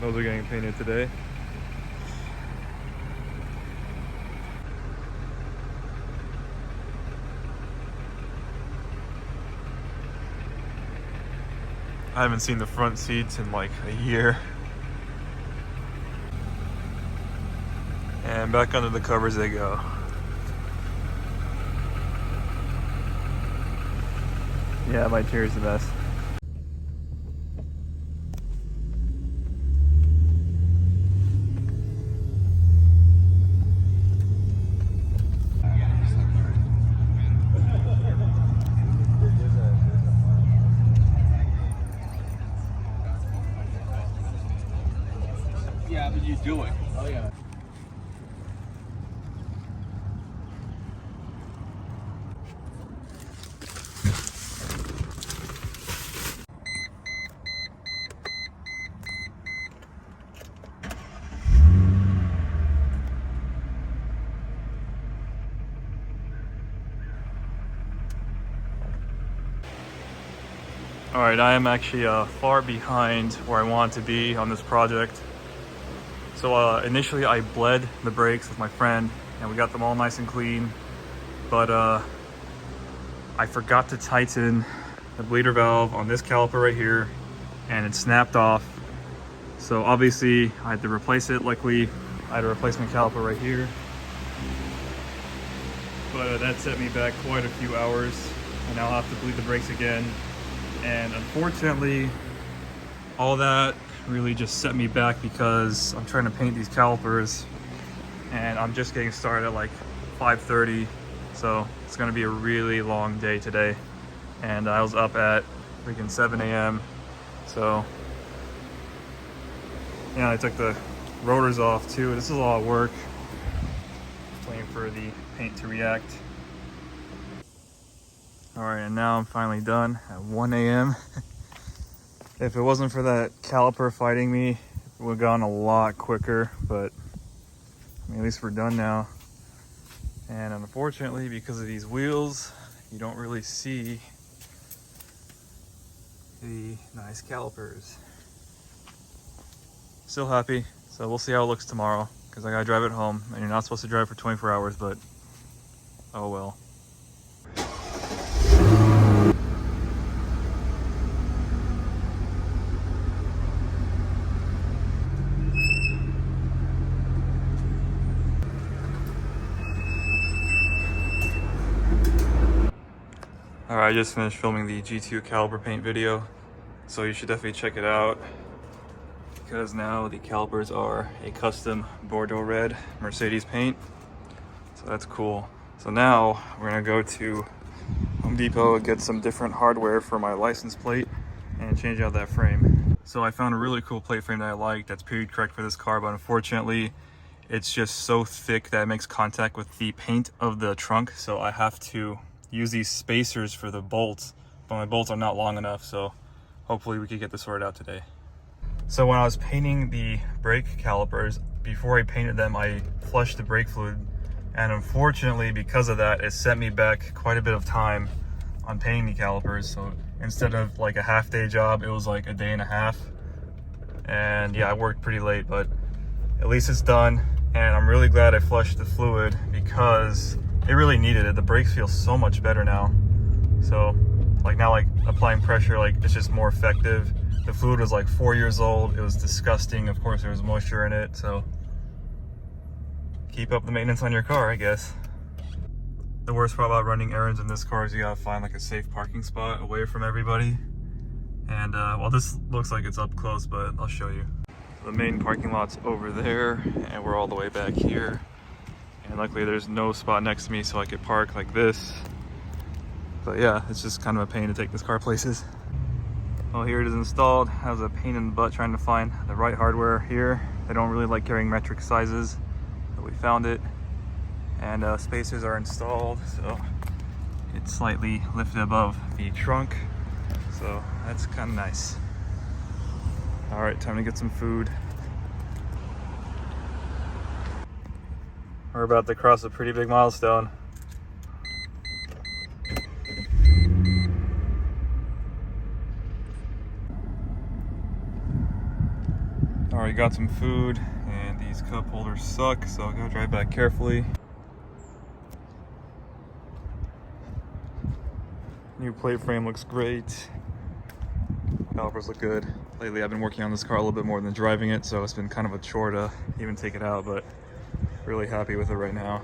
Those are getting painted today. I haven't seen the front seats in like a year. And back under the covers they go. Yeah, my interior's the best. Yeah, but you do it. Oh yeah. Alright, I am actually far behind where I want to be on this project. So initially I bled the brakes with my friend and we got them all nice and clean, but I forgot to tighten the bleeder valve on this caliper right here and it snapped off. So obviously I had to replace it. Luckily I had a replacement caliper right here, but that set me back quite a few hours and I'll have to bleed the brakes again. And unfortunately, all that really just set me back because I'm trying to paint these calipers and I'm just getting started at like 5:30. So it's gonna be a really long day today. And I was up at freaking 7 a.m. So yeah, I took the rotors off too. This is a lot of work. Just waiting for the paint to react. All right, and now I'm finally done at 1 a.m. If it wasn't for that caliper fighting me, it would have gone a lot quicker, but I mean, at least we're done now. And unfortunately, because of these wheels, you don't really see the nice calipers. Still happy, so we'll see how it looks tomorrow, because I gotta drive it home, and you're not supposed to drive for 24 hours, but oh well. Alright, I just finished filming the G2 caliper paint video, so you should definitely check it out, because now the calipers are a custom Bordeaux red Mercedes paint, so that's cool. So now we're gonna go to Home Depot and get some different hardware for my license plate and change out that frame. So I found a really cool plate frame that I like that's period correct for this car, but unfortunately it's just so thick that it makes contact with the paint of the trunk, so I have to use these spacers for the bolts, but my bolts are not long enough, so hopefully we could get this sorted out today. So when I was painting the brake calipers, before I painted them, I flushed the brake fluid, and unfortunately because of that, it set me back quite a bit of time on painting the calipers. So instead of like a half-day job, it was like a day and a half, and yeah, I worked pretty late, but at least it's done, and I'm really glad I flushed the fluid because it really needed it. The brakes feel so much better now. So like now, like applying pressure, like it's just more effective. The fluid was like 4 years old. It was disgusting. Of course there was moisture in it. So keep up the maintenance on your car, I guess. The worst part about running errands in this car is you gotta find like a safe parking spot away from everybody. And well, this looks like it's up close, but I'll show you. The main parking lot's over there and we're all the way back here. And luckily there's no spot next to me so I could park like this. But yeah, it's just kind of a pain to take this car places. Well, here it is installed. I was a pain in the butt trying to find the right hardware here. They don't really like carrying metric sizes, but we found it. And spacers are installed, so it's slightly lifted above the trunk. So that's kind of nice. All right, time to get some food. We're about to cross a pretty big milestone. All Alright, got some food, and these cup holders suck, so I gotta drive back carefully. New plate frame looks great. Calipers look good. Lately I've been working on this car a little bit more than driving it, so it's been kind of a chore to even take it out, but really happy with it right now.